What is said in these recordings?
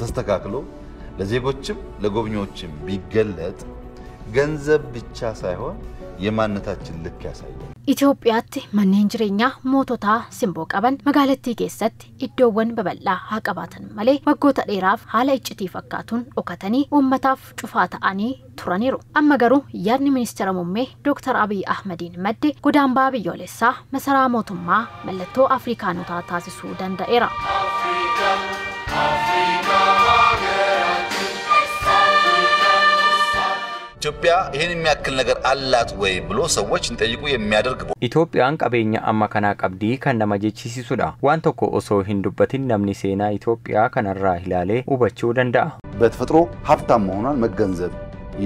ተስተካክሎ ለዜጎችም ለጎብኚዎችም ቢገለጥ ገንዘብ ብቻ ሳይሆን የማንነታችን ልክ ያሳያል። ኢትዮጵያatti manneen jireenyaa moototaa simboo qaban magaalattii keessatti iddoowwan babal'aa haa qabaatan malee waggoota dheeraaf haala iccitii fakkaatuun dhokatanii uummataaf cufaa ta'anii turaniiru. Amma garuu yaadni ministeera muummee Dr. Abiy Ahmediin madde godaanbaa biyyoolessaa masaraa mootummaa mallattoo Afrikaanotaa taasisuu danda'eera. ኢትዮጵያ ይሄን የሚያክል ነገር አላት ወይ ብሎ ሰዎች እንጠይቁ የሚያደርግ ኢትዮጵያን ቀበኛ አማካና ቀብዲ ከነማ ጀቺሲሱዳ ዋን ቶኮ ኦሶ ሂንዱበቲን ነምኒ ሴና ኢትዮጵያ ከነራ ሂላሌ ኡበቹ ደንዳ በተፈጥሮ ሀብታም መሆኗን መገንዘብ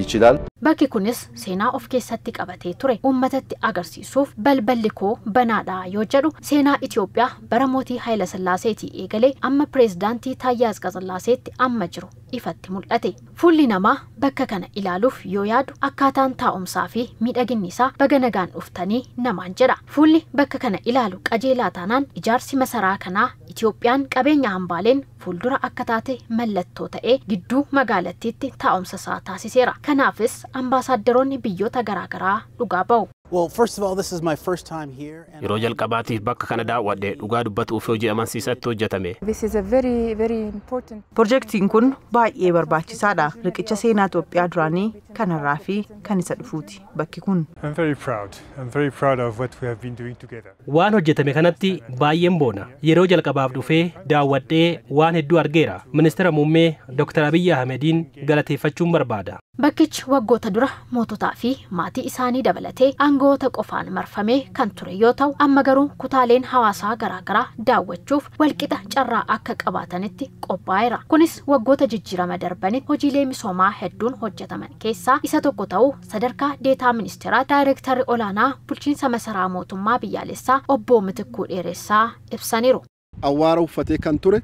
ይችላል። Bakki kunis seenaa of keessatti qabatee ture uummatatti agarsiisuuf balballi koo banaadha yoo jedhu seenaa Itoophiyaa bara mootii Haayile Sillaaseetii eegalee amma pireezidaantii Taayyaa Asqasillaaseetti amma jiru ifatti mul'ate. Fuulli namaa bakka kana ilaaluuf yoo yaadu akkaataan taa'umsaa fi miidhaginni isaa baga nagaan dhuftanii namaan jedha. Fuulli bakka kana ilaalu qajeelaa taanaan ijaarsi masaraa kanaa Itoophiyaan qabeenya hambaaleen fuuldura akka taate mallattoo ta'ee gidduu magaalattiitti taa'umsa isaa taasiseera. Kanaafis ambaasaaddaroonni biyyoota garaagaraa dhugaa ba'u. Well, first of all, this is my first time here. Yeroo jalqabaatiif bakka kana daawwadhe dhugaa dubbatuuf hojii amansiisatti hojjetame. This is a very important. Projektiin kun baay'ee barbaachisaadha. Riqicha seenaa Itoophiyaa duraanii kanarraa fi kan isa dhufuuti bakki kun. I'm very proud of what we have been doing together. Waan hojjetame kanatti baay'een boona. Yeroo jalqabaaf dhufee daawwadhee waan hedduu argeera. Ministeera muummee Dr. Abiy Ahmediin galateeffachuun barbaada. Bakkichi waggoota dura moototaa fi maatii isaanii dabalatee aangoota qofaan marfamee kan ture yoo ta'u amma garuu kutaaleen hawaasaa garaagaraa daawwachuuf walqixa carraa akka qabaatanitti qophaa'eera. Kunis waggoota jijjiirama darbanitti hojiilee misoomaa hedduun hojjetaman keessaa isa tokko ta'uu sadarkaa deetaa ministeeraa daayirektarri olaanaa bulchiinsa masaraa mootummaa biyyaalessaa obbo Mitikkuu Dheeressaa ibsaniiru. Awwaara uffatee kan ture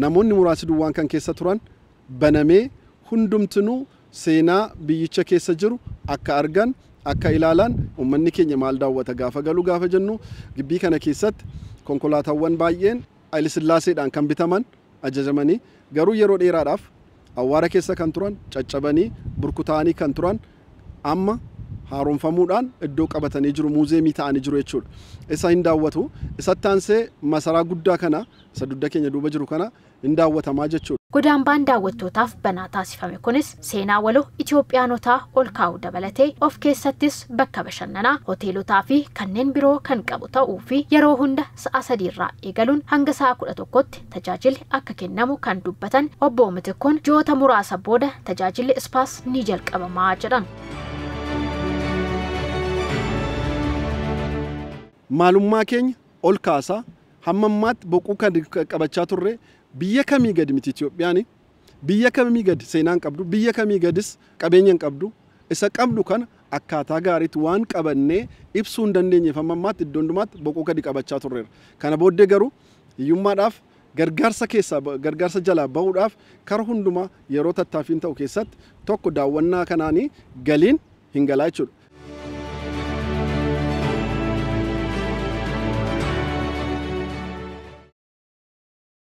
namoonni muraasni duwwaan kan keessa turan banamee hundumtuu seenaa biyyicha keessa jiru akka argan akka ilaalan ummanni keenya maal daawwata gaafa galu gaafa jennu gibbii kana keessatti konkolaataawwan baay'een Haayile Sillaaseedhaan kan bitaman ajajamanii garuu yeroo dheeraadhaaf awwaara keessa kan turan caccabanii burkutaanii kan turan amma haaromfamuudhaan iddoo qabatanii jiru muuzeemii ta'anii jiru jechuudha. Isa hin daawwatu isatti aansee masaraa guddaa kana isa dudda keenya duuba jiru kana hin daawwatamaa jechuudha. Godaanbaan daawwattootaaf banaa taasifame kunis seenaa waloo Itoophiyaanotaa ol kaa'uu dabalatee of keessattis bakka bashannanaa hoteelotaa fi kanneen biroo kan qabu ta'uu fi yeroo hunda sa'a 3 irraa eegaluun hanga sa'a 11tti tajaajilli akka kennamu kan dubbatan obbo Mitikkuun ji'oota muraasa booda tajaajilli ispaas ni jalqabamaa jedhan. Maalummaa keenya ol kaasaa hamma ammaatti boquu kan qabachaa turre biyya kamii gadi miti Itoophiyaan biyya kamii gadi seenaan qabdu biyya kamii gadis qabeenyaan qabdu isa qabdu kana akkaataa gaariitti waan qabannee ibsuu hin dandeenyeef hamma ammaatti iddoo hundumaatti boquu gadi qabachaa turreera. Kana booddee garuu hiyyummaadhaaf gargaarsa jalaa bahuudhaaf kara hundumaa yeroo tattaaffiin ta'u keessatti tokko daawwannaa kanaanii galiin hin galaa jechuudha.